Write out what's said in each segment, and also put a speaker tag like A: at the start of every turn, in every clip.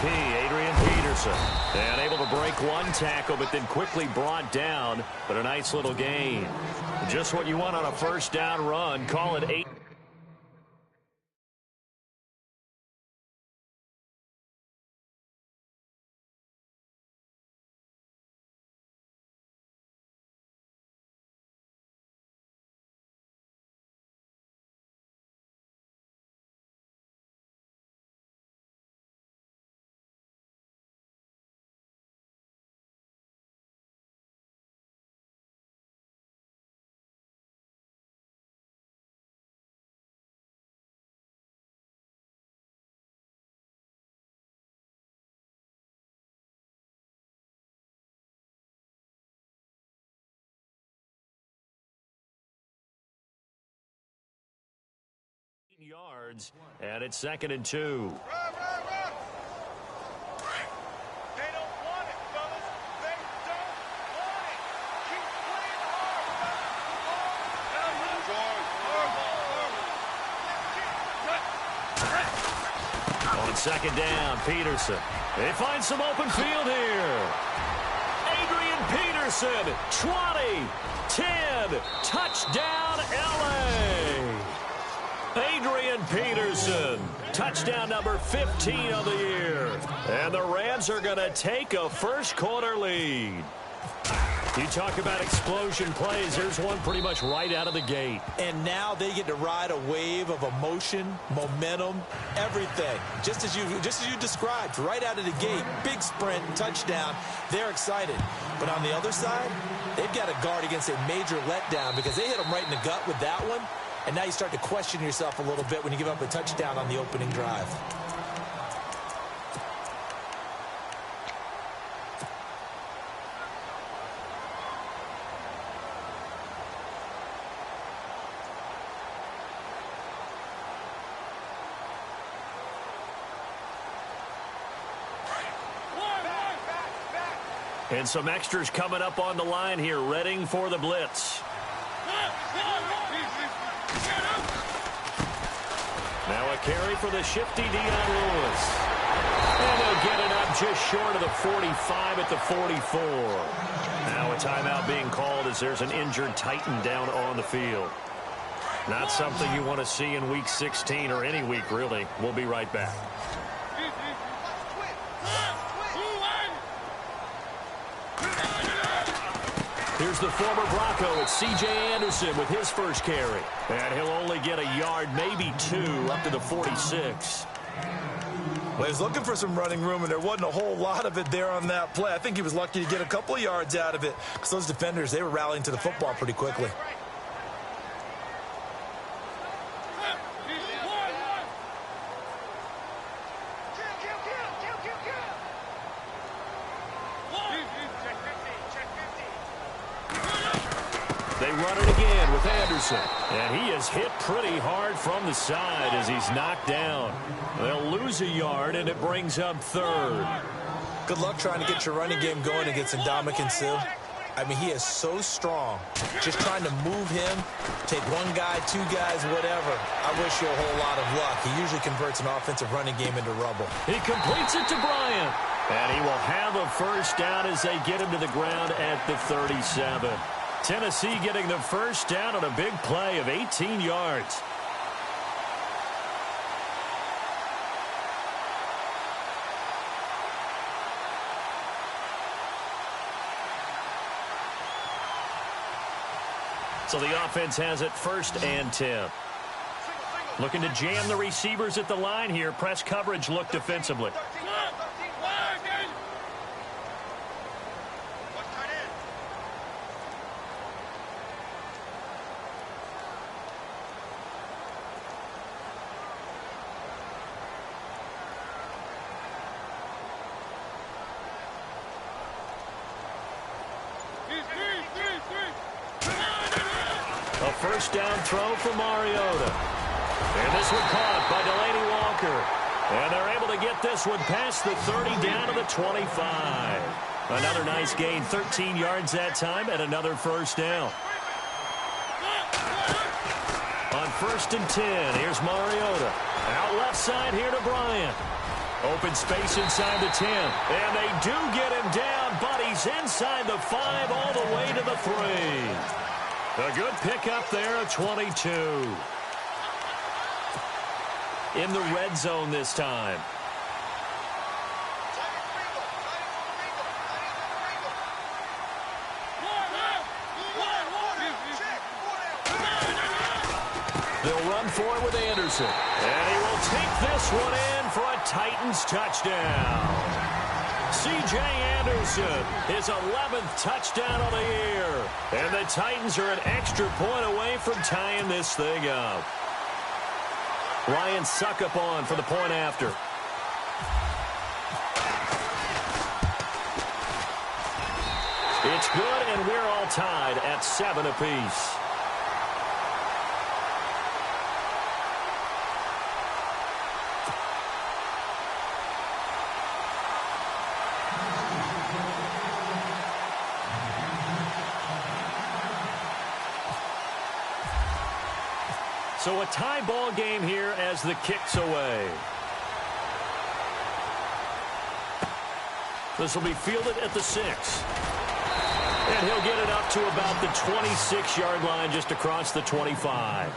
A: MVP, Adrian Peterson. And able to break one tackle, but then quickly brought down. But a nice little gain. Just what you want on a first down run. Call it 8. Yards, and it's 2nd and 2.
B: They don't want it, fellas. They don't want it. Keep playing hard.
A: On 2nd down, Peterson. They find some open field here. Adrian Peterson, 20, 10, touchdown, LA. Adrian Peterson, touchdown number 15 of the year. And the Rams are going to take a first-quarter lead. You talk about explosion plays. There's one pretty much right out of the gate.
C: And now they get to ride a wave of emotion, momentum, everything. Just as you described, right out of the gate, big sprint, touchdown. They're excited. But on the other side, they've got to guard against a major letdown because they hit them right in the gut with that one. And now you start to question yourself a little bit when you give up a touchdown on the opening drive.
A: And some extras coming up on the line here, readying for the blitz. Now a carry for the shifty Dion Lewis. And they'll get it up just short of the 45 at the 44. Now a timeout being called as there's an injured Titan down on the field. Not something you want to see in Week 16 or any week, really. We'll be right back. Here's the former Bronco. It's C.J. Anderson with his first carry. And he'll only get a yard, maybe 2, up to the 46.
C: Well, he was looking for some running room, and there wasn't a whole lot of it there on that play. I think he was lucky to get a couple of yards out of it because those defenders, they were rallying to the football pretty quickly.
A: They run it again with Anderson. And he is hit pretty hard from the side as he's knocked down. They'll lose a yard, and it brings up 3rd.
C: Good luck trying to get your running game going against Ndamukong Suh. I mean, he is so strong. Just trying to move him, take one guy, 2 guys, whatever. I wish you a whole lot of luck. He usually converts an offensive running game into rubble.
A: He completes it to Bryant. And he will have a first down as they get him to the ground at the 37. Tennessee getting the first down on a big play of 18 yards. So the offense has it 1st and 10. Looking to jam the receivers at the line here. Press coverage look defensively. A first down throw for Mariota. And this one caught by Delaney Walker. And they're able to get this one past the 30 down to the 25. Another nice gain, 13 yards that time, and another first down. On 1st and 10, here's Mariota. Out left side here to Bryant. Open space inside the 10. And they do get him down, but he's inside the 5 all the way to the 3. A good pickup there, a 22. In the red zone this time. They'll run for it with Anderson. And he will take this one in for a Titans touchdown. C.J. Anderson, his 11th touchdown of the year. And the Titans are an extra point away from tying this thing up. Ryan Suckup on for the point after. It's good, and we're all tied at 7 apiece. So a tie ball game here as the kick's away. This will be fielded at the 6. And he'll get it up to about the 26-yard line, just across the 25.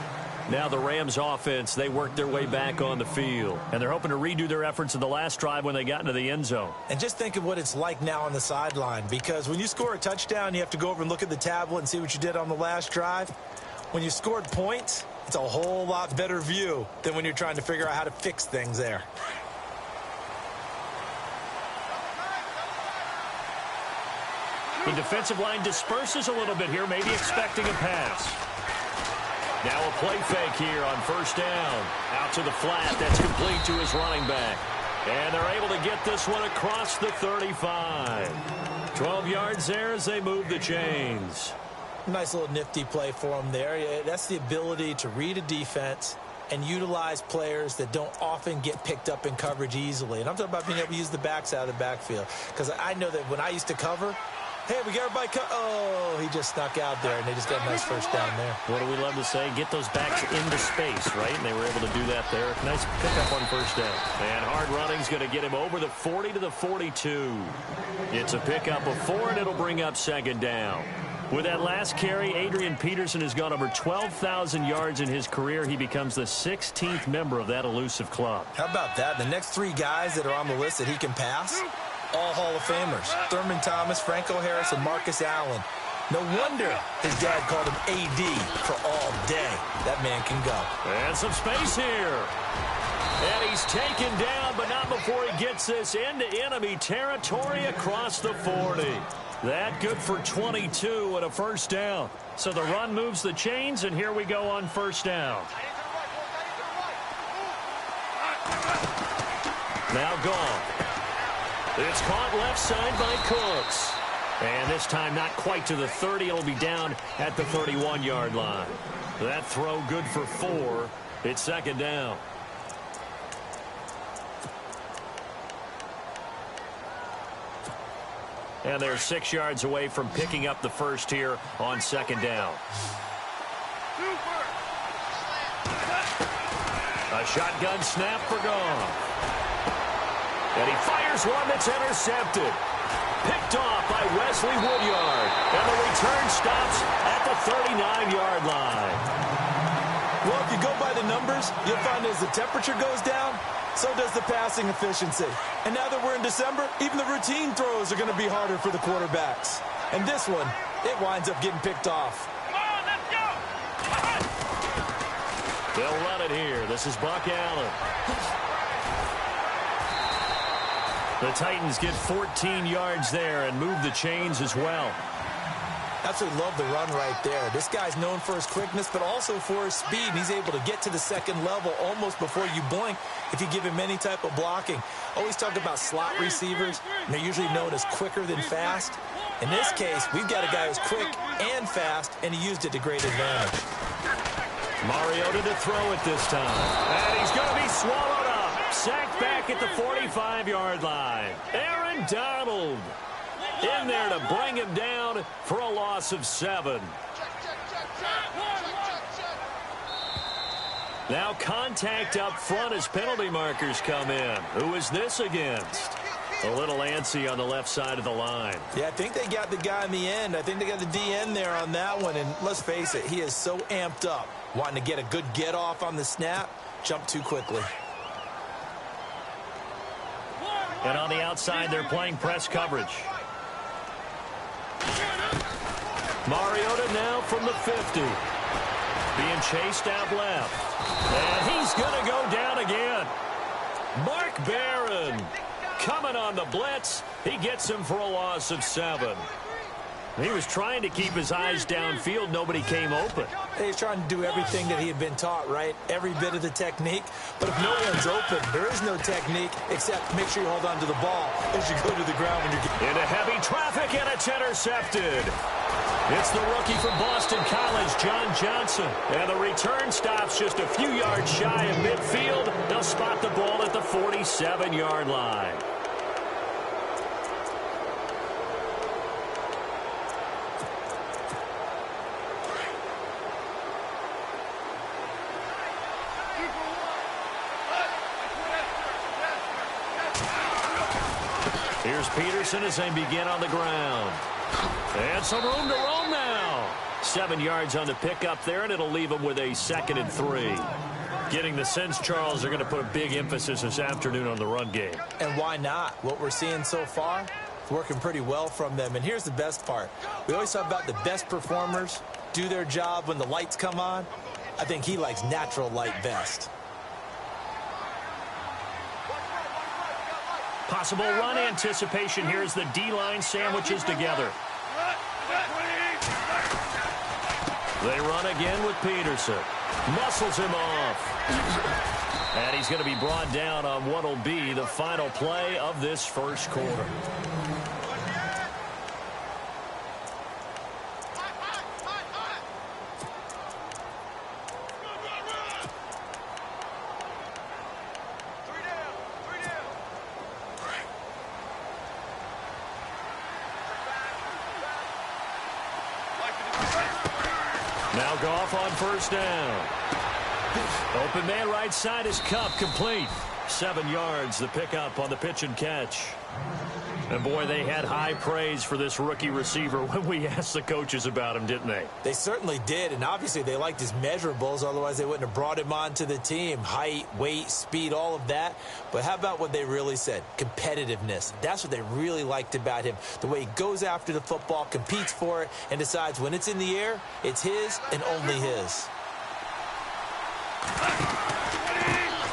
A: Now the Rams offense, they work their way back on the field. And they're hoping to redo their efforts in the last drive when they got into the end zone.
C: And just think of what it's like now on the sideline. Because when you score a touchdown, you have to go over and look at the tablet and see what you did on the last drive. When you scored points, it's a whole lot better view than when you're trying to figure out how to fix things there.
A: The defensive line disperses a little bit here, maybe expecting a pass. Now a play fake here on first down. Out to the flat. That's complete to his running back. And they're able to get this one across the 35. 12 yards there as they move the chains.
C: Nice little nifty play for him there. That's the ability to read a defense and utilize players that don't often get picked up in coverage easily. And I'm talking about being able to use the backs out of the backfield. Because I know that when I used to cover, hey, we got everybody oh, he just snuck out there, and they just got a nice first down there.
A: What do we love to say? Get those backs into space, right? And they were able to do that there. Nice pickup on first down. And hard running's going to get him over the 40 to the 42. It's a pickup of 4, and it'll bring up second down. With that last carry, Adrian Peterson has gone over 12,000 yards in his career. He becomes the 16th member of that elusive club.
C: How about that? The next 3 guys that are on the list that he can pass, all Hall of Famers. Thurman Thomas, Franco Harris, and Marcus Allen. No wonder his dad called him AD for all day. That man can go.
A: And some space here. And he's taken down, but not before he gets this into enemy territory across the 40. That good for 22 and a first down. So the run moves the chains, and here we go on first down. Now gone. It's caught left side by Cooks. And this time not quite to the 30. It'll be down at the 31-yard line. That throw good for 4. It's second down. And they're 6 yards away from picking up the first here on second down. A shotgun snap for Goff. And he fires one that's intercepted. Picked off by Wesley Woodyard. And the return stops at the 39-yard line.
C: Well, if you go by the numbers, you'll find as the temperature goes down, so does the passing efficiency. And now that we're in December, even the routine throws are going to be harder for the quarterbacks. And this one, it winds up getting picked off.
B: Come on, let's go!
A: They'll run it here. This is Buck Allen. The Titans get 14 yards there and move the chains as well.
C: Absolutely love the run right there. This guy's known for his quickness, but also for his speed. He's able to get to the second level almost before you blink if you give him any type of blocking. Always talk about slot receivers, and they're usually known as quicker than fast. In this case, we've got a guy who's quick and fast, and he used it to great advantage.
A: Mariota to throw it this time. And he's going to be swallowed up. Sacked back at the 45-yard line. Aaron Donald in there to bring him down for a loss of 7. Now contact up front as penalty markers come in. Who is this against? A little antsy on the left side of the line.
C: Yeah, I think they got the guy in the end. I think they got the DN there on that one. And let's face it, he is so amped up, wanting to get a good get off on the snap, jump too quickly.
A: And on the outside, they're playing press coverage. Mariota now from the 50. Being chased out left. And he's going to go down again. Mark Barron coming on the blitz. He gets him for a loss of 7. He was trying to keep his eyes downfield. Nobody came open.
C: He's trying to do everything that he had been taught, right? Every bit of the technique. But if no one's open, there is no technique except make sure you hold on to the ball as you go to the ground when you're getting
A: into heavy traffic, and it's intercepted. It's the rookie from Boston College, John Johnson. And the return stops just a few yards shy of midfield. They'll spot the ball at the 47-yard line. Here's Peterson as they begin on the ground. And some room to roam now. 7 yards on the pickup there, and it'll leave them with a 2nd and 3. Getting the sense, Charles, they're going to put a big emphasis this afternoon on the run game.
C: And why not? What we're seeing so far, it's working pretty well from them. And here's the best part. We always talk about the best performers do their job when the lights come on. I think he likes natural light best.
A: Possible run anticipation here as the D-line sandwiches together. They run again with Peterson. Muscles him off. And he's going to be brought down on what will be the final play of this first quarter. Now Goff on first down. Open man right side is Cup, complete. 7 yards, the pickup on the pitch and catch. And boy, they had high praise for this rookie receiver when we asked the coaches about him, didn't they?
C: They certainly did, and obviously they liked his measurables, otherwise they wouldn't have brought him onto the team. Height, weight, speed, all of that. But how about what they really said? Competitiveness. That's what they really liked about him. The way he goes after the football, competes for it, and decides when it's in the air, it's his and only his.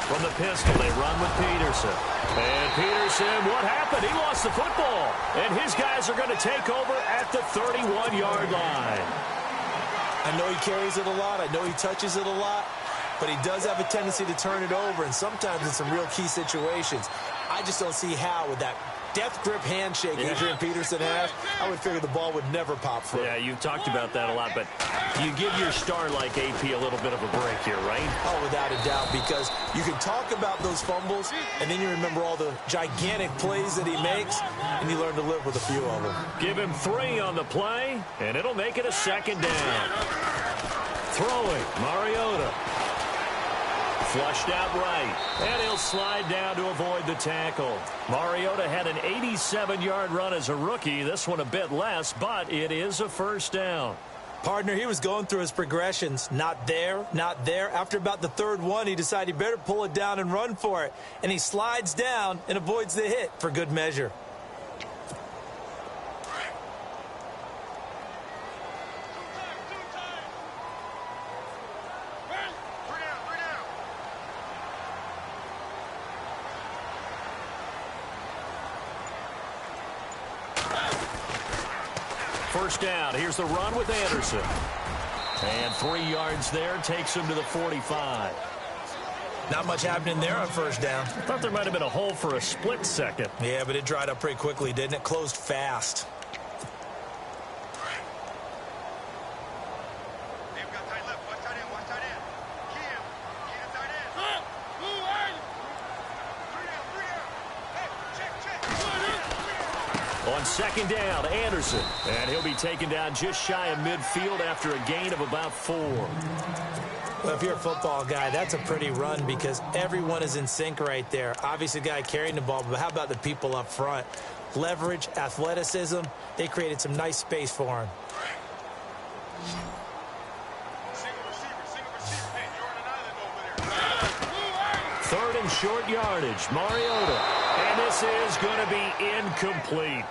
A: From the pistol, they run with Peterson. And Peterson, what happened? He lost the football. And his guys are going to take over at the 31-yard line.
C: I know he carries it a lot. I know he touches it a lot. But he does have a tendency to turn it over, and sometimes in some real key situations. I just don't see how with that death grip handshake Adrian Peterson has, I would figure the ball would never pop through.
A: Yeah, you've talked about that a lot, but you give your star like AP a little bit of a break here, right?
C: Oh, without a doubt, because you can talk about those fumbles, and then you remember all the gigantic plays that he makes, and you learn to live with a few of them.
A: Give him 3 on the play, and it'll make it a 2nd down. Throwing, Mariota. Flushed out right, and he'll slide down to avoid the tackle. Mariota had an 87-yard run as a rookie. This one a bit less, but it is a first down.
C: Partner, he was going through his progressions. Not there, not there. After about the 3rd one, he decided he better pull it down and run for it. And he slides down and avoids the hit for good measure.
A: First down. Here's the run with Anderson. And 3 yards there takes him to the 45.
C: Not much happening there on first down.
A: I thought there might have been a hole for a split second.
C: Yeah, but it dried up pretty quickly, didn't it? Closed fast.
A: On on second down, Anderson. And he'll be taken down just shy of midfield after a gain of about 4.
C: Well, if you're a football guy, that's a pretty run because everyone is in sync right there. Obviously, the guy carrying the ball, but how about the people up front? Leverage, athleticism, they created some nice space for him.
B: Single receiver. Hey, you're on an island over there.
A: Third and short yardage, Mariota. And this is going to be incomplete.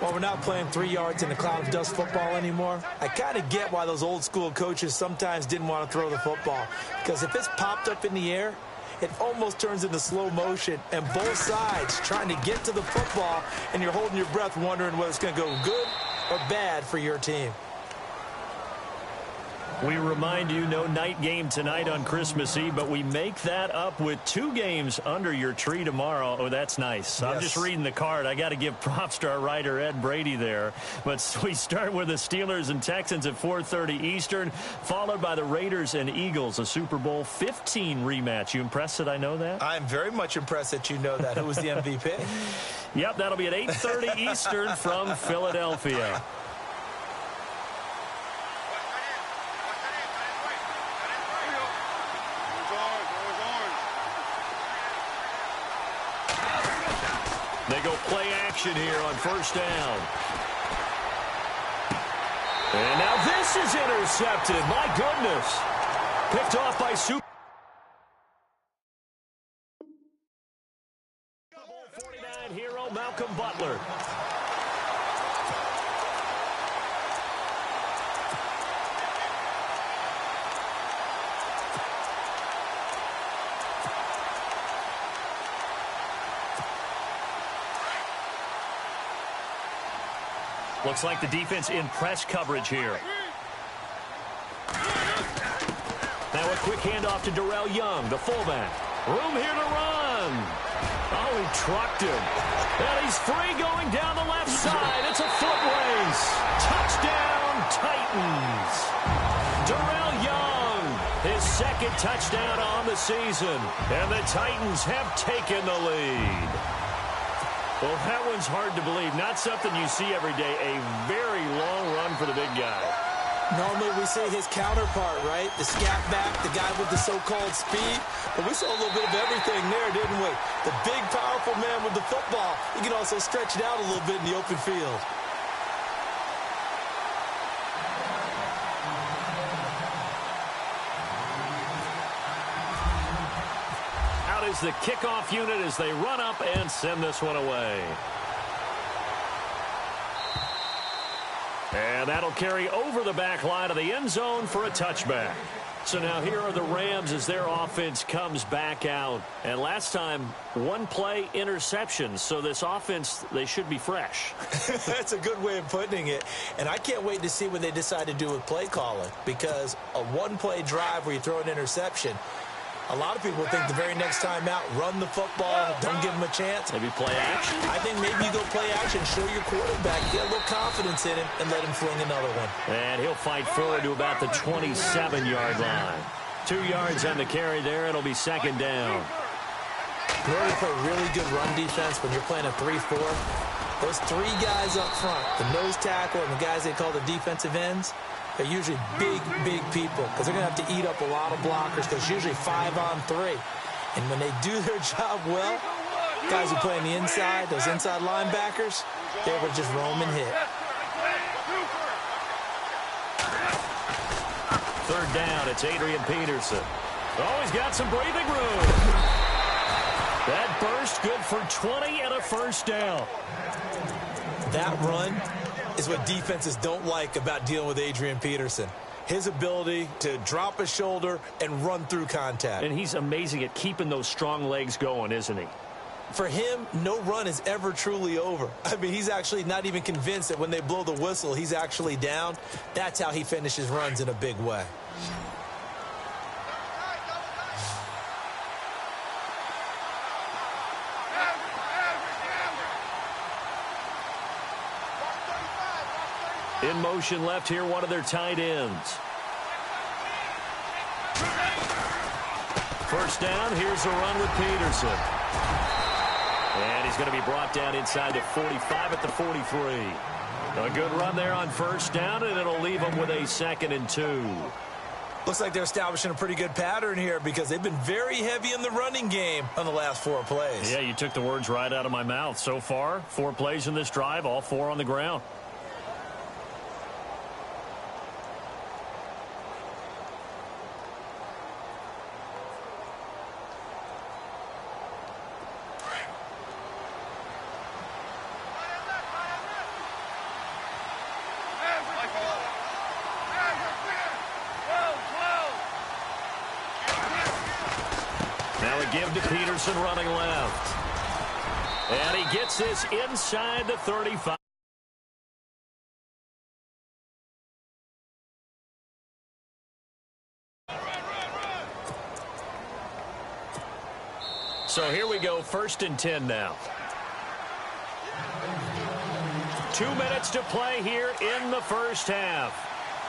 C: Well, we're not playing 3 yards in a cloud of dust football anymore. I kind of get why those old school coaches sometimes didn't want to throw the football. Because if it's popped up in the air, it almost turns into slow motion. And both sides trying to get to the football, and you're holding your breath wondering whether it's going to go good or bad for your team.
A: We remind you, no night game tonight on Christmas Eve, but we make that up with 2 games under your tree tomorrow. Oh, that's nice. Yes. I'm just reading the card. I got to give props to our writer, Ed Brady, there. But we start with the Steelers and Texans at 4:30 Eastern, followed by the Raiders and Eagles, a Super Bowl 15 rematch. You impressed that I know that?
C: I'm very much impressed that you know that. Who was the MVP?
A: Yep, that'll be at 8:30 Eastern from Philadelphia. They go play action here on first down. And now this is intercepted. My goodness. Picked off by Super Bowl 49 hero Malcolm Butler. Looks like the defense in press coverage here. Now a quick handoff to Darrell Young, the fullback. Room here to run. Oh, he trucked him. And he's free going down the left side. It's a foot race. Touchdown, Titans. Darrell Young, his second touchdown on the season. And the Titans have taken the lead. Well, that one's hard to believe. Not something you see every day. A very long run for the big guy.
C: Normally we see his counterpart, right? The scat back, the guy with the so-called speed. But we saw a little bit of everything there, didn't we? The big, powerful man with the football. He can also stretch it out a little bit in the open field.
A: Is the kickoff unit as they run up and send this one away. And that'll carry over the back line of the end zone for a touchback. So now here are the Rams as their offense comes back out. And last time, 1 play interception. So this offense, they should be fresh.
C: That's a good way of putting it. And I can't wait to see what they decide to do with play calling. Because a 1-play drive where you throw an interception, a lot of people think the very next time out, run the football, don't give him a chance.
A: Maybe play action?
C: I think maybe you go play action, show your quarterback, get a little confidence in him, and let him fling another one.
A: And he'll fight forward to about the 27-yard line. 2 yards on the carry there. It'll be second down.
C: In order to play really good run defense when you're playing a 3-4, those 3 guys up front, the nose tackle and the guys they call the defensive ends, they're usually big, big people because they're going to have to eat up a lot of blockers because it's usually 5-on-3. And when they do their job well, guys who play on the inside, those inside linebackers, they're able to just roam and hit.
A: Third down, it's Adrian Peterson. Oh, he's got some breathing room. That burst good for 20 and a first down.
C: That run is what defenses don't like about dealing with Adrian Peterson. His ability to drop his shoulder and run through contact.
A: And he's amazing at keeping those strong legs going, isn't he?
C: For him, no run is ever truly over. I mean, he's actually not even convinced that when they blow the whistle, he's actually down. That's how he finishes runs in a big way.
A: In motion left here, one of their tight ends. First down, here's a run with Peterson. And he's going to be brought down inside the 45 at the 43. A good run there on first down, and it'll leave him with a 2nd and 2.
C: Looks like they're establishing a pretty good pattern here because they've been very heavy in the running game on the last 4 plays.
A: Yeah, you took the words right out of my mouth. So far, 4 plays in this drive, all 4 on the ground. Give to Peterson running left. And he gets this inside the 35. So here we go, 1st and 10 now. 2 minutes to play here in the first half.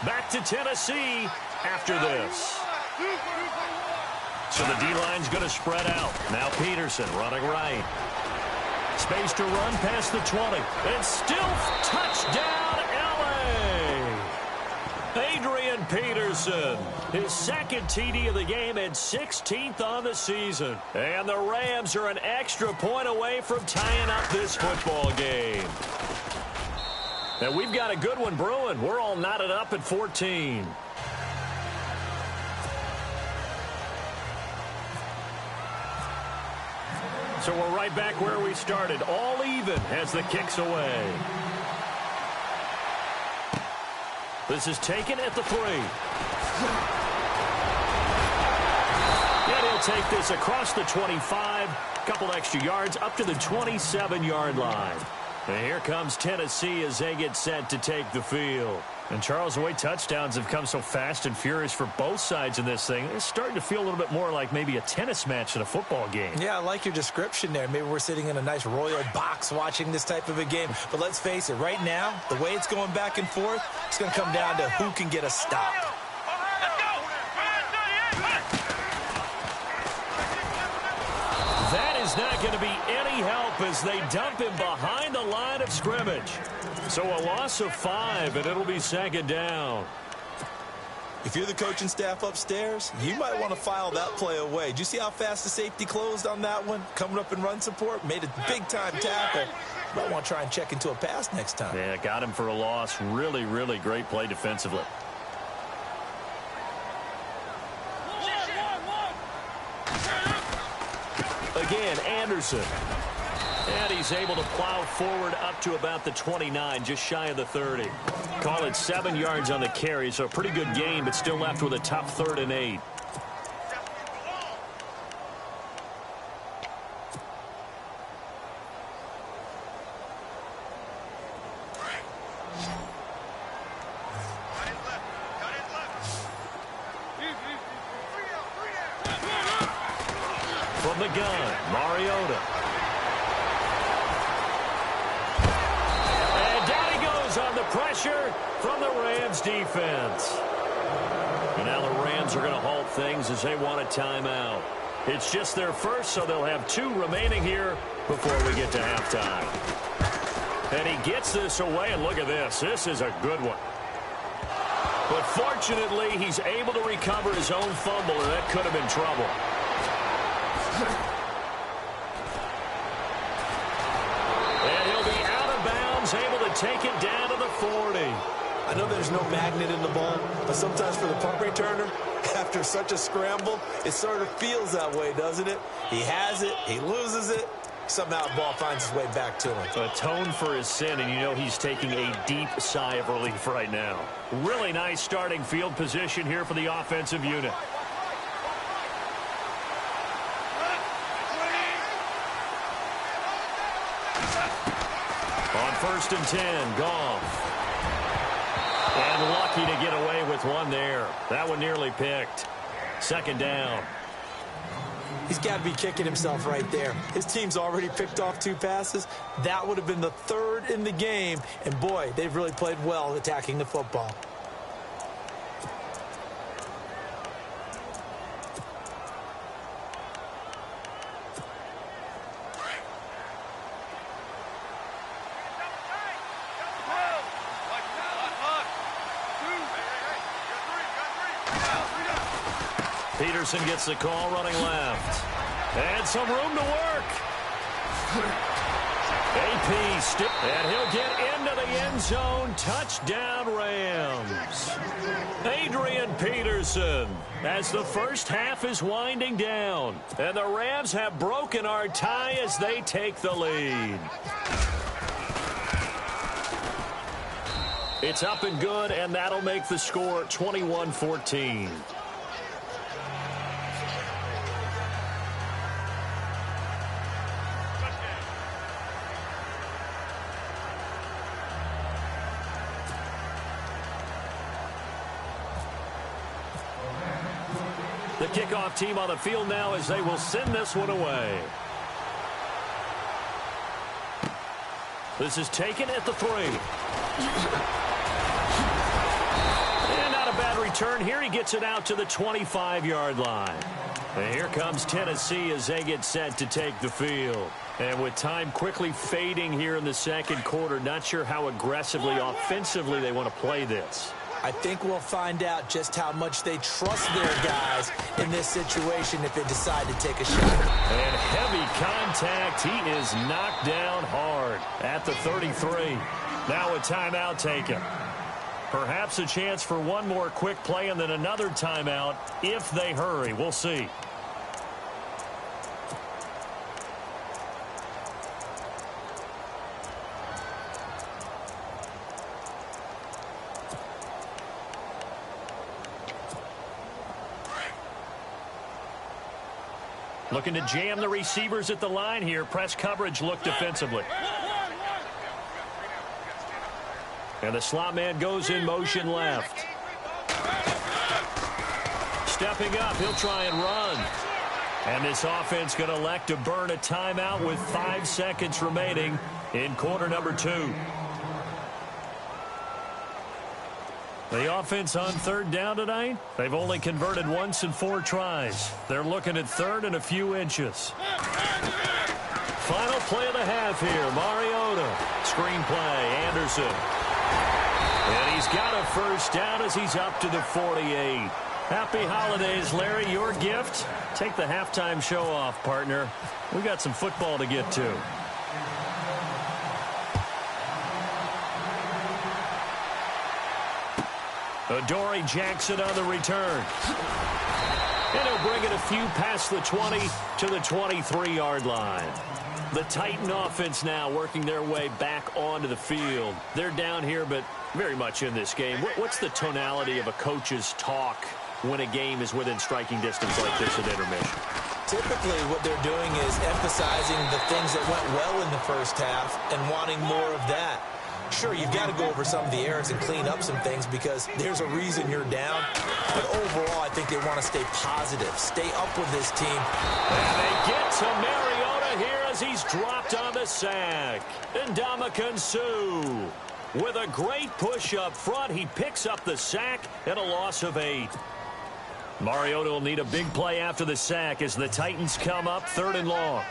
A: Back to Tennessee after this. So the D-line's going to spread out. Now Peterson running right. Space to run past the 20. And still touchdown, L.A. Adrian Peterson, his 2nd TD of the game and 16th on the season. And the Rams are an extra point away from tying up this football game. And we've got a good one brewing. We're all knotted up at 14. So we're right back where we started, all even as the kick's away. This is taken at the 3. And he'll take this across the 25, couple extra yards up to the 27-yard line. And here comes Tennessee as they get set to take the field. And, Charles, the way touchdowns have come so fast and furious for both sides in this thing, it's starting to feel a little bit more like maybe a tennis match in a football game. Yeah, I like your description there. Maybe we're sitting in a nice royal box watching this type of a game. But let's face it, right now, the way it's going back and forth, it's going to come down to who can get a stop. That is not going to be any help as they dump him behind the line of scrimmage. So a loss of 5, and it'll be 2nd down.
C: If you're the coaching staff upstairs, you might want to file that play away. Do you see how fast the safety closed on that one? Coming up in run support, made a big-time tackle. You might want to try and check into a pass next time.
A: Yeah, got him for a loss. Really, really great play defensively. Again, Anderson. And he's able to plow forward up to about the 29, just shy of the 30. Call it 7 yards on the carry, so a pretty good gain, but still left with a tough 3rd and 8. From the gun, Mariota. And down he goes on the pressure from the Rams defense. And now the Rams are going to halt things as they want a timeout. It's just their first, so they'll have 2 remaining here before we get to halftime. And he gets this away, and look at this. This is a good one. But fortunately, he's able to recover his own fumble, and that could have been trouble. And he'll be out of bounds, able to take it down to the 40.
C: I know there's no magnet in the ball, but sometimes for the punt returner, after such a scramble, it sort of feels that way, doesn't it? He has it, he loses it, somehow the ball finds its way back to him.
A: Atone for his sin, and you know he's taking a deep sigh of relief right now. Really nice starting field position here for the offensive unit. On 1st and 10, Goff. And lucky to get away with one there. That one nearly picked. 2nd down.
C: He's got to be kicking himself right there. His team's already picked off 2 passes. That would have been the 3rd in the game. And, boy, they've really played well attacking the football.
A: Peterson gets the call running left. And some room to work. AP stick, and he'll get into the end zone. Touchdown, Rams. Adrian Peterson, as the first half is winding down. And the Rams have broken our tie as they take the lead. It's up and good, and that'll make the score 21-14. The kickoff team on the field now as they will send this one away. This is taken at the 3. And not a bad return here. He gets it out to the 25-yard line. And here comes Tennessee as they get set to take the field. And with time quickly fading here in the second quarter, not sure how aggressively, offensively they want to play this.
C: I think we'll find out just how much they trust their guys in this situation if they decide to take a shot.
A: And heavy contact. He is knocked down hard at the 33. Now a timeout taken. Perhaps a chance for one more quick play and then another timeout if they hurry. We'll see. Looking to jam the receivers at the line here. Press coverage look defensively. And the slot man goes in motion left. Stepping up, he'll try and run. And this offense going to elect to burn a timeout with 5 seconds remaining in quarter number 2. The offense on third down tonight, they've only converted once in 4 tries. They're looking at third and a few inches. Final play of the half here. Mariota. Screen play. Anderson. And he's got a first down as he's up to the 48. Happy holidays, Larry. Your gift? Take the halftime show off, partner. We got some football to get to. Adoree Jackson on the return. And he'll bring it a few past the 20 to the 23-yard line. The Titan offense now working their way back onto the field. They're down here, but very much in this game. What's the tonality of a coach's talk when a game is within striking distance like this at intermission?
C: Typically, what they're doing is emphasizing the things that went well in the first half and wanting more of that. Sure, you've got to go over some of the errors and clean up some things because there's a reason you're down. But overall, I think they want to stay positive, stay up with this team.
A: And they get to Mariota here as he's dropped on the sack. Ndamukong Suh with a great push up front. He picks up the sack and a loss of 8. Mariota will need a big play after the sack as the Titans come up 3rd and long.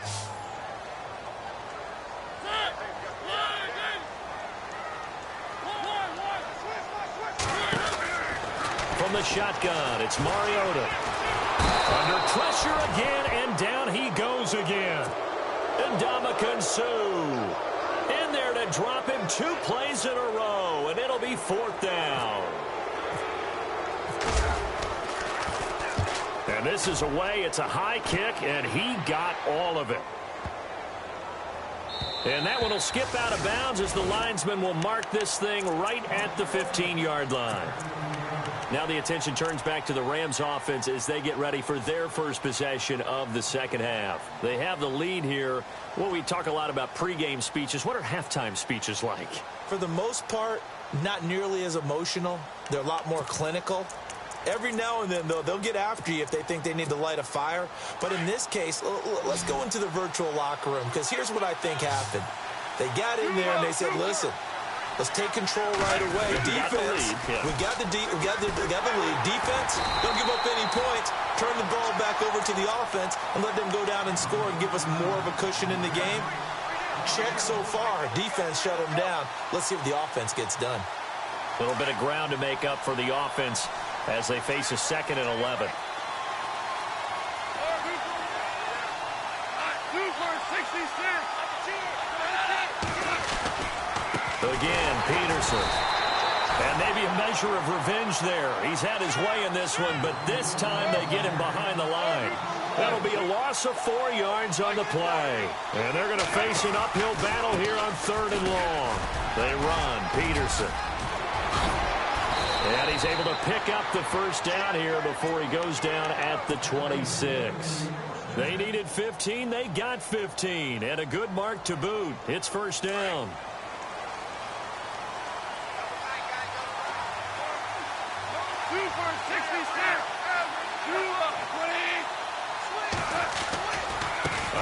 A: From the shotgun, it's Mariota. Under pressure again, and down he goes again. Ndamukong Suh in there to drop him 2 plays in a row, and it'll be 4th down. And this is away. It's a high kick, and he got all of it. And that one will skip out of bounds as the linesman will mark this thing right at the 15-yard line. Now the attention turns back to the Rams offense as they get ready for their first possession of the second half. They have the lead here. Well, we talk a lot about pregame speeches. What are halftime speeches like?
C: For the most part, not nearly as emotional. They're a lot more clinical. Every now and then, though, they'll get after you if they think they need to light a fire. But in this case, let's go into the virtual locker room because here's what I think happened. They got in there and they said, listen, let's take control right away. Defense, we got the lead. Defense, don't give up any points. Turn the ball back over to the offense and let them go down and score and give us more of a cushion in the game. Check so far. Defense shut them down. Let's see if the offense gets done.
A: A little bit of ground to make up for the offense as they face a 2nd and 11. Again, Peterson. And maybe a measure of revenge there. He's had his way in this one, but this time they get him behind the line. That'll be a loss of 4 yards on the play. And they're going to face an uphill battle here on 3rd and long. They run. Peterson. And he's able to pick up the first down here before he goes down at the 26. They needed 15. They got 15. And a good mark to boot. It's first down.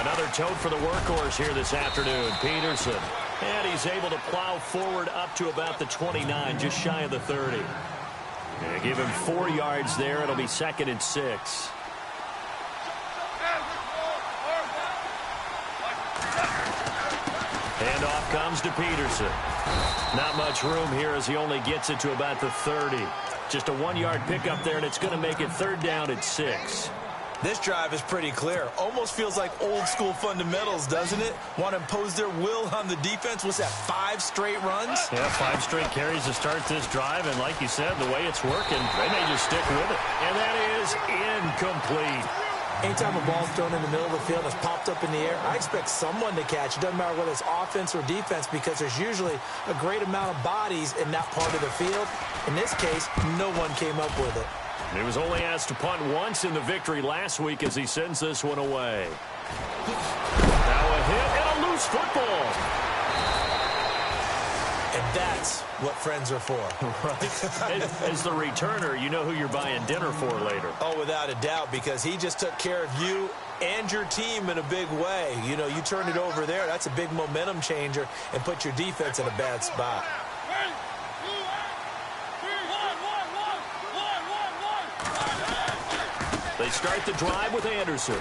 A: Another tote for the workhorse here this afternoon, Peterson. And he's able to plow forward up to about the 29, just shy of the 30. And give him 4 yards there. It'll be 2nd and 6. Handoff comes to Peterson. Not much room here as he only gets it to about the 30. Just a 1-yard pickup there, and it's going to make it 3rd down at 6.
C: This drive is pretty clear. Almost feels like old-school fundamentals, doesn't it? Want to impose their will on the defense. What's that, 5 straight runs?
A: Yeah, 5 straight carries to start this drive, and like you said, the way it's working, they may just stick with it. And that is incomplete.
C: Anytime a ball's thrown in the middle of the field and it's popped up in the air, I expect someone to catch. It doesn't matter whether it's offense or defense because there's usually a great amount of bodies in that part of the field. In this case, no one came up with it.
A: He was only asked to punt once in the victory last week as he sends this one away. Now a hit and a loose football.
C: And that's what friends are for.
A: Right. As the returner, you know who you're buying dinner for later.
C: Oh, without a doubt, because he just took care of you and your team in a big way. You know, you turned it over there. That's a big momentum changer and put your defense in a bad spot.
A: They start the drive with Anderson.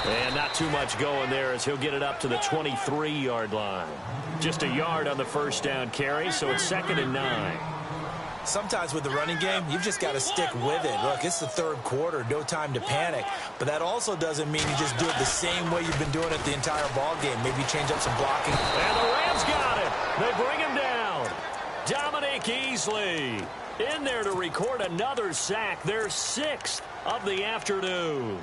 A: And not too much going there as he'll get it up to the 23-yard line. Just a yard on the first down carry, so it's 2nd and 9.
C: Sometimes with the running game, you've just got to stick with it. Look, it's the 3rd quarter, no time to panic. But that also doesn't mean you just do it the same way you've been doing it the entire ball game. Maybe change up some blocking.
A: And the Rams got it. They bring him down. Dominic Easley in there to record another sack. Their 6th of the afternoon.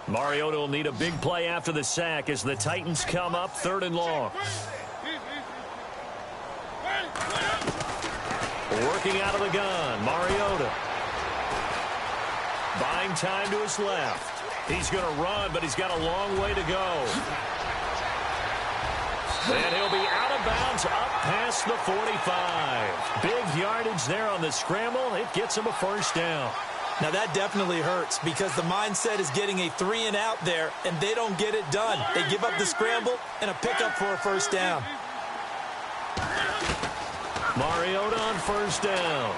A: Mariota will need a big play after the sack as the Titans come up 3rd and long. Working out of the gun, Mariota. Buying time to his left. He's going to run, but he's got a long way to go. And he'll be out of bounds up past the 45. Big yardage there on the scramble. It gets him a first down.
C: Now, that definitely hurts because the mindset is getting a 3-and-out there, and they don't get it done. They give up the scramble and a pickup for a first down.
A: Mariota on first down.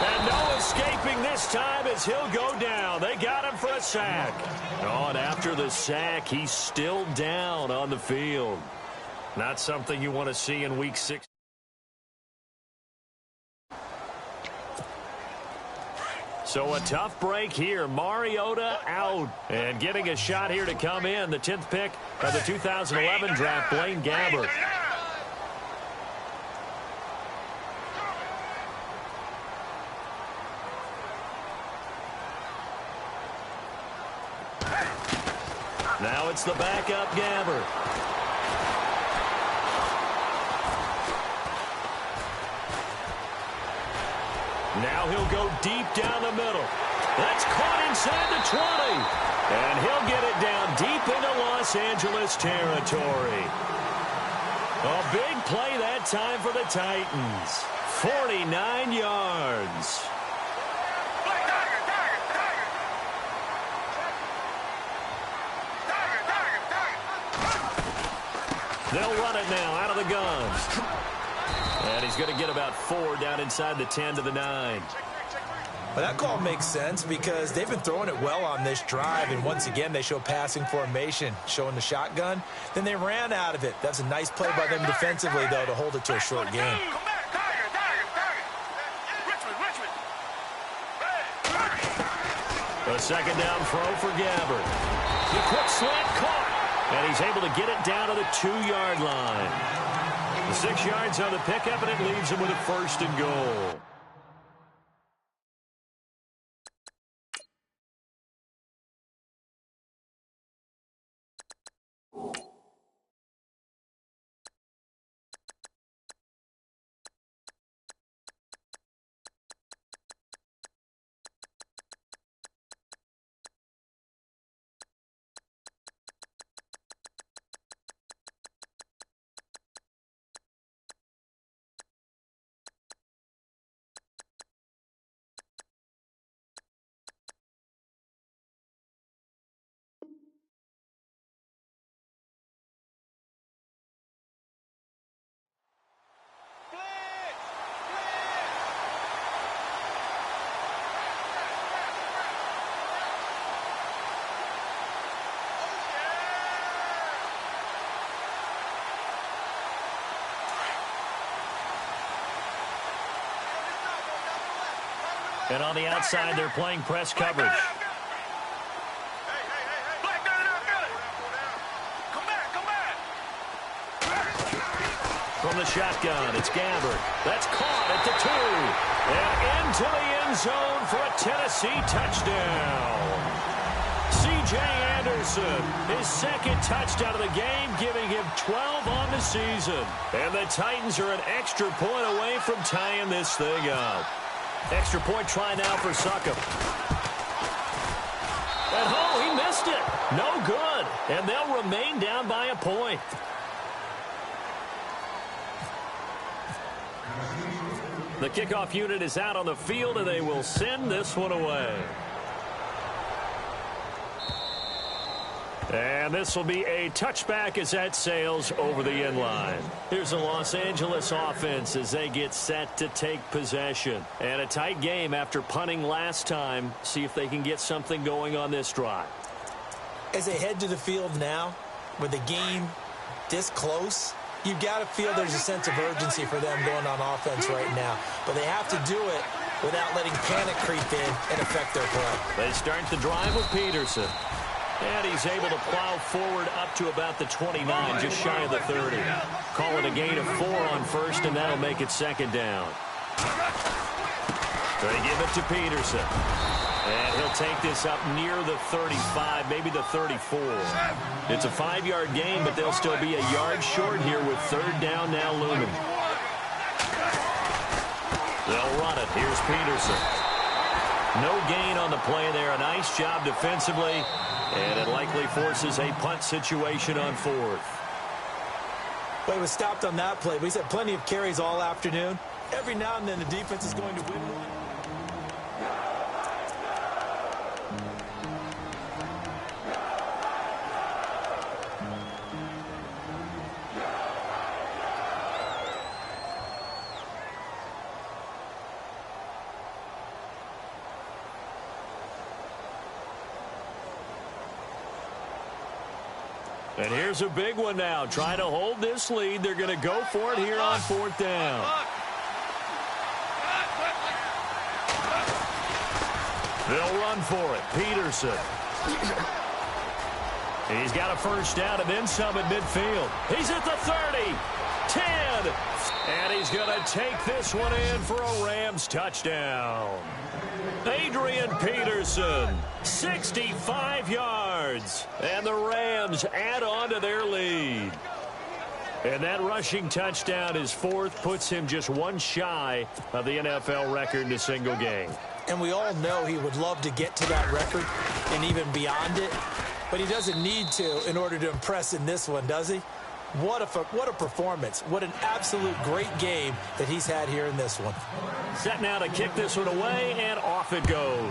A: And no escaping this time as he'll go down. They got him for a sack. Oh, and after the sack, he's still down on the field. Not something you want to see in Week 6. So a tough break here. Mariota out. And getting a shot here to come in. The 10th pick of the 2011 draft, Blaine Gabbert. Now it's the backup Gabbert. Now he'll go deep down the middle. That's caught inside the 20. And he'll get it down deep into Los Angeles territory. A big play that time for the Titans. 49 yards. They'll run it now out of the gun. And he's going to get about 4 down inside the 10 to the 9.
C: Well, that call makes sense because they've been throwing it well on this drive, and once again, they show passing formation, showing the shotgun. Then they ran out of it. That's a nice play by them defensively, though, to hold it to a short game.
A: A second down throw for Gabbert. The quick slant caught, and he's able to get it down to the 2-yard line. The 6 yards on the pickup, and it leaves him with a first and goal. And on the outside, they're playing press coverage. From the shotgun, it's Gabbert. That's caught at the 2. And into the end zone for a Tennessee touchdown. C.J. Anderson, his second touchdown of the game, giving him 12 on the season. And the Titans are an extra point away from tying this thing up. Extra point try now for Succop. And he missed it. No good. And they'll remain down by a point. The kickoff unit is out on the field, and they will send this one away. And this will be a touchback as that sails over the end line. Here's the Los Angeles offense as they get set to take possession. And a tight game after punting last time. See if they can get something going on this drive.
C: As they head to the field now, with the game this close, you've got to feel there's a sense of urgency for them going on offense right now. But they have to do it without letting panic creep in and affect their play.
A: They start the drive with Peterson. And he's able to plow forward up to about the 29, just shy of the 30. Call it a gain of 4 on first, and that'll make it second down. They give it to Peterson. And he'll take this up near the 35, maybe the 34. It's a 5-yard gain, but they'll still be a yard short here with third down now looming. They'll run it. Here's Peterson. No gain on the play there. A nice job defensively. And it likely forces a punt situation on 4th.
C: Well, he was stopped on that play. He's had plenty of carries all afternoon. Every now and then the defense is going to win one.
A: And here's a big one now. Trying to hold this lead. They're going to go for it here on 4th down. They'll run for it. Peterson. He's got a first down and then some at midfield. He's at the 30, 10, and he's going to take this one in for a Rams touchdown. Adrian Peterson, 65 yards, and the Rams add on to their lead. And that rushing touchdown, his 4th, puts him just one shy of the NFL record in a single game.
C: And we all know he would love to get to that record and even beyond it, but he doesn't need to in order to impress in this one, does he? What a performance. What an absolute great game that he's had here in this one.
A: Set now to kick this one away, and off it goes.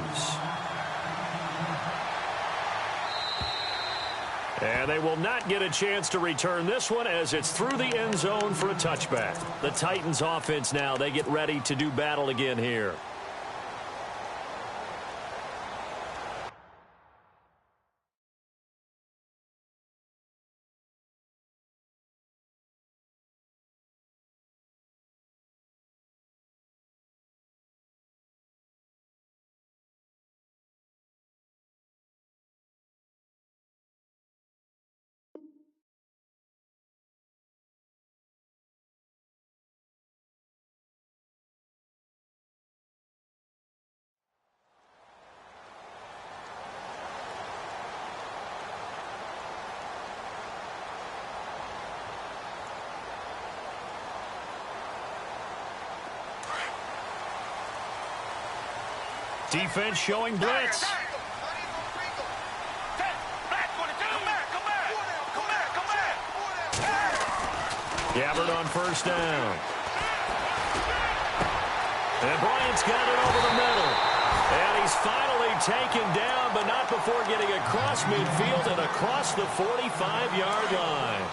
A: And they will not get a chance to return this one as it's through the end zone for a touchback. The Titans offense now, they get ready to do battle again here. Defense showing blitz. Gabbard on first down. And Bryant's got it over the middle. And he's finally taken down, but not before getting across midfield and across the 45-yard line.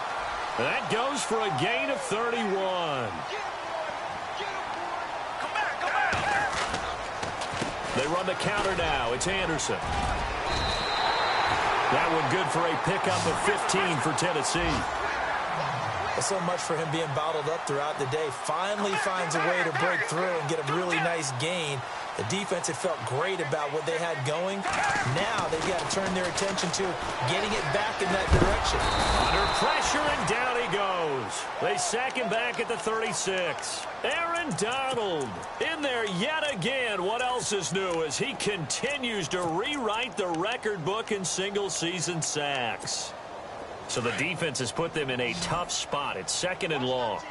A: That goes for a gain of 31. They run the counter now. It's Anderson. That one good for a pickup of 15 for Tennessee.
C: So much for him being bottled up throughout the day. Finally finds a way to break through and get a really nice gain. The defense had felt great about what they had going. Now they've got to turn their attention to getting it back in that direction.
A: Under pressure, and down he goes. They sack him back at the 36. Aaron Donald in there yet again. What else is new as he continues to rewrite the record book in single-season sacks. So the defense has put them in a tough spot. It's 2nd and long.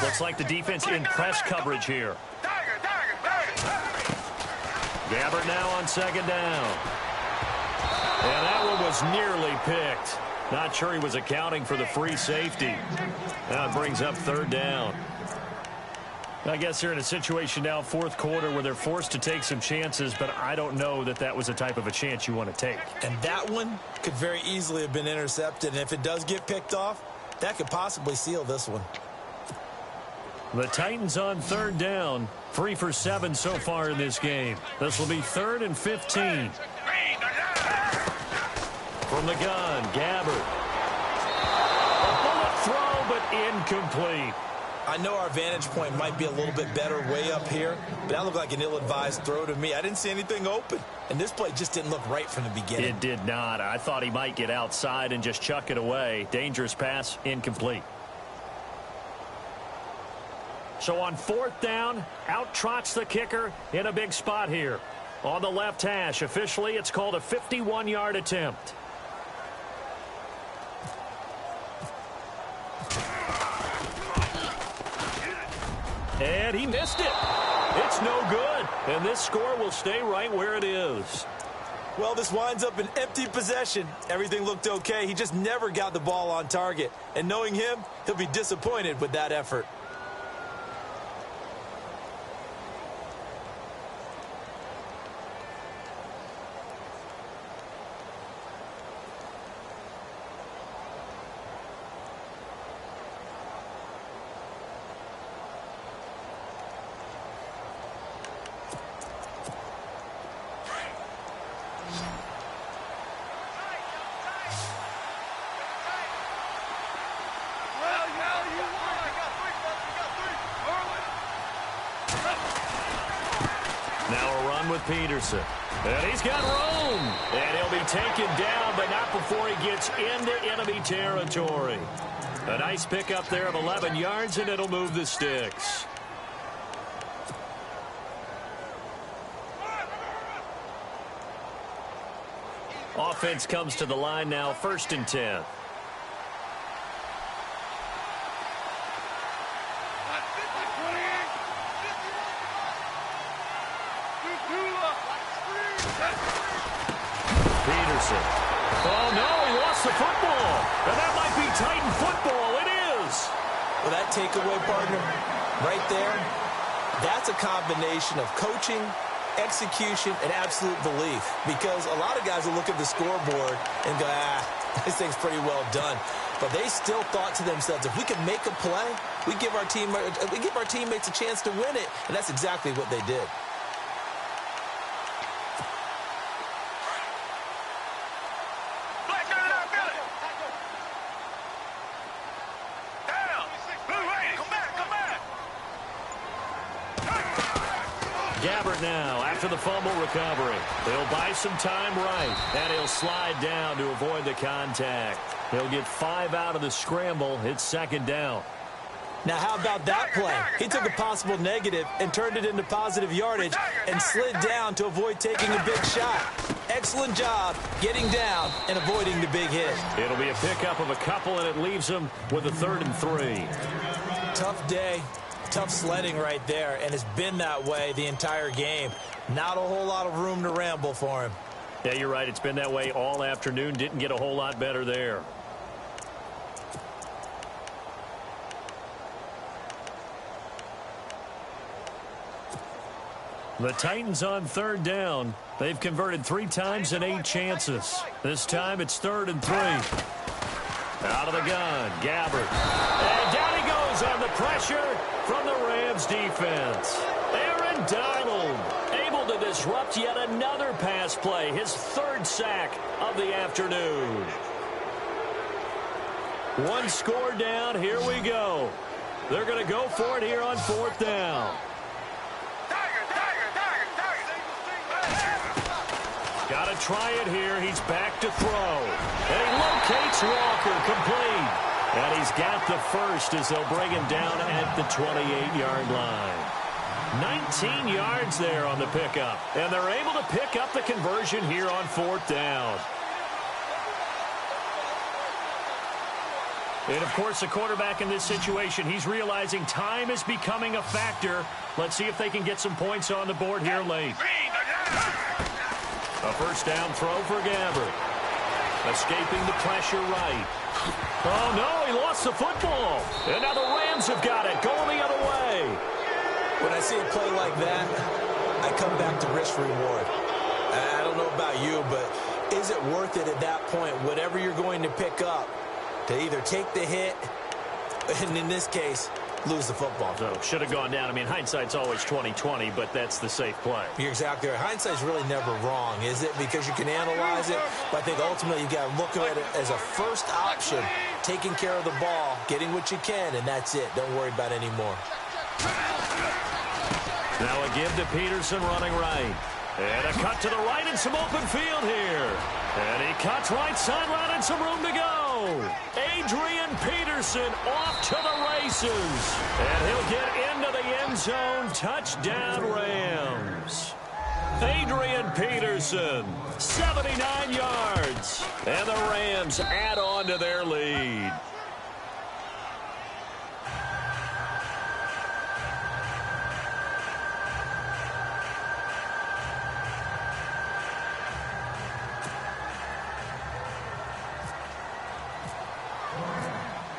A: Looks like the defense in press coverage here. Gabbard now on 2nd down. And that one was nearly picked. Not sure he was accounting for the free safety. Now it brings up 3rd down. I guess they're in a situation now, 4th quarter, where they're forced to take some chances, but I don't know that that was the type of a chance you want to take.
C: And that one could very easily have been intercepted, and if it does get picked off, that could possibly seal this one.
A: The Titans on 3rd down, 3 for 7 so far in this game. This will be 3rd and 15. From the gun, Gabbard. A bullet throw, but incomplete.
C: I know our vantage point might be a little bit better way up here, but that looked like an ill-advised throw to me. I didn't see anything open, and this play just didn't look right from the beginning.
A: It did not. I thought he might get outside and just chuck it away. Dangerous pass, incomplete. So on 4th down, out trots the kicker in a big spot here. On the left hash, officially it's called a 51-yard attempt. And he missed it. It's no good. And this score will stay right where it is.
C: Well, this winds up an empty possession. Everything looked okay. He just never got the ball on target. And knowing him, he'll be disappointed with that effort.
A: With Peterson. And he's got room. And he'll be taken down, but not before he gets into enemy territory. A nice pickup there of 11 yards, and it'll move the sticks. Offense comes to the line now, 1st and 10. Peterson. Oh, no, he lost the football. And that might be Titan football. It is.
C: Well, that takeaway, partner, right there, that's a combination of coaching, execution, and absolute belief. Because a lot of guys will look at the scoreboard and go, this thing's pretty well done. But they still thought to themselves, if we can make a play, we give our teammates a chance to win it. And that's exactly what they did.
A: Gabbard now after the fumble recovery. He'll buy some time right, and he'll slide down to avoid the contact. He'll get 5 out of the scramble. It's 2nd down.
C: Now, how about that play? He took a possible negative and turned it into positive yardage and slid down to avoid taking a big shot. Excellent job getting down and avoiding the big hit.
A: It'll be a pickup of a couple, and it leaves him with a 3rd and 3.
C: Tough day. Tough sledding right there, and it's been that way the entire game. Not a whole lot of room to ramble for him.
A: Yeah, you're right. It's been that way all afternoon. Didn't get a whole lot better there. The Titans on third down. They've converted 3 times in 8 chances. This time it's 3rd and 3. Out of the gun, Gabbert. And down he goes on the pressure from the Rams defense. Aaron Donald able to disrupt yet another pass play. His 3rd sack of the afternoon. 1 score down. Here we go. They're going to go for it here on 4th down. Got to try it here. He's back to throw. And he locates Walker, complete. And he's got the first as they'll bring him down at the 28-yard line. 19 yards there on the pickup. And they're able to pick up the conversion here on 4th down. And, of course, the quarterback in this situation, he's realizing time is becoming a factor. Let's see if they can get some points on the board here late. A 1st down throw for Gabbert. Escaping the pressure right. Oh, no, he lost the football. And now the Rams have got it, going the other way.
C: When I see a play like that, I come back to risk-reward. I don't know about you, but is it worth it at that point, whatever you're going to pick up, to either take the hit, and in this case, lose the football?
A: So, should have gone down. I mean, hindsight's always 20/20, but that's the safe play.
C: You're exactly right. Hindsight's really never wrong, is it? Because you can analyze it, but I think ultimately you got to look at it as a first option, taking care of the ball, getting what you can, and that's it. Don't worry about it anymore.
A: Now a give to Peterson running right. And a cut to the right and some open field here. And he cuts right sideline and some room to go. Adrian Peterson off to the races. And he'll get into the end zone. Touchdown, Rams. Adrian Peterson, 79 yards. And the Rams add on to their lead.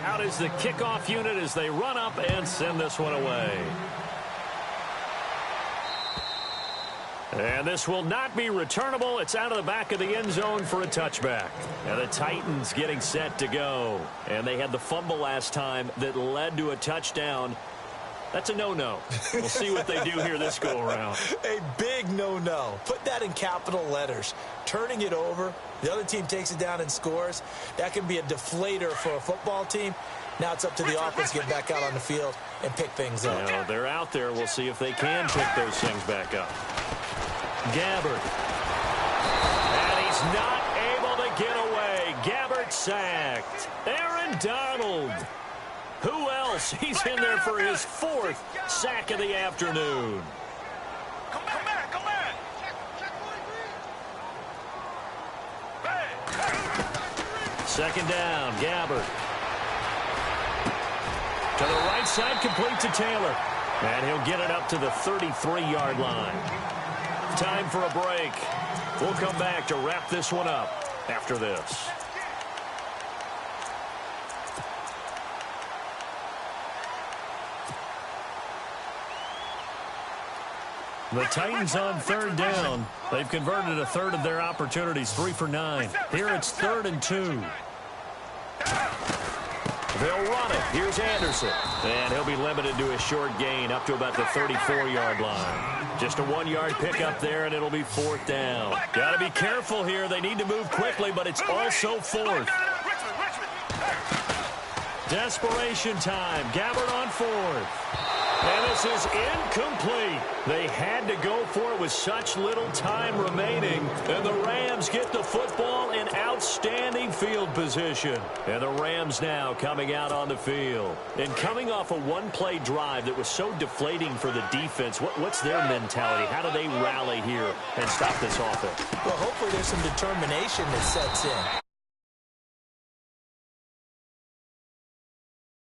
A: Out is the kickoff unit as they run up and send this one away. And this will not be returnable. It's out of the back of the end zone for a touchback. And the Titans getting set to go. And they had the fumble last time that led to a touchdown. That's a no-no. We'll see what they do here this go-around.
C: A big no-no. Put that in capital letters. Turning it over, the other team takes it down and scores. That can be a deflator for a football team. Now it's up to the offense to get back out on the field and pick things up.
A: You know, they're out there. We'll see if they can pick those things back up. Gabbert. And he's not able to get away. Gabbert sacked. Aaron Donald. Who else? He's in there for his 4th sack of the afternoon.
B: Come back, come back.
A: Second down, Gabbert. To the right side, complete to Taylor. And he'll get it up to the 33-yard line. Time for a break. We'll come back to wrap this one up after this. The Titans on third down. They've converted a third of their opportunities, 3 for 9. Here it's 3rd and 2. They'll run it. Here's Anderson. And he'll be limited to a short gain up to about the 34-yard line. Just a 1-yard pickup there, and it'll be 4th down. Got to be careful here. They need to move quickly, but it's also 4th. Desperation time. Gabbert on 4th. And this is incomplete. They had to go for it with such little time remaining. And the Rams get the football in outstanding field position. And the Rams now coming out on the field. And coming off a one-play drive that was so deflating for the defense, what's their mentality? How do they rally here and stop this offense?
C: Well, hopefully there's some determination that sets in.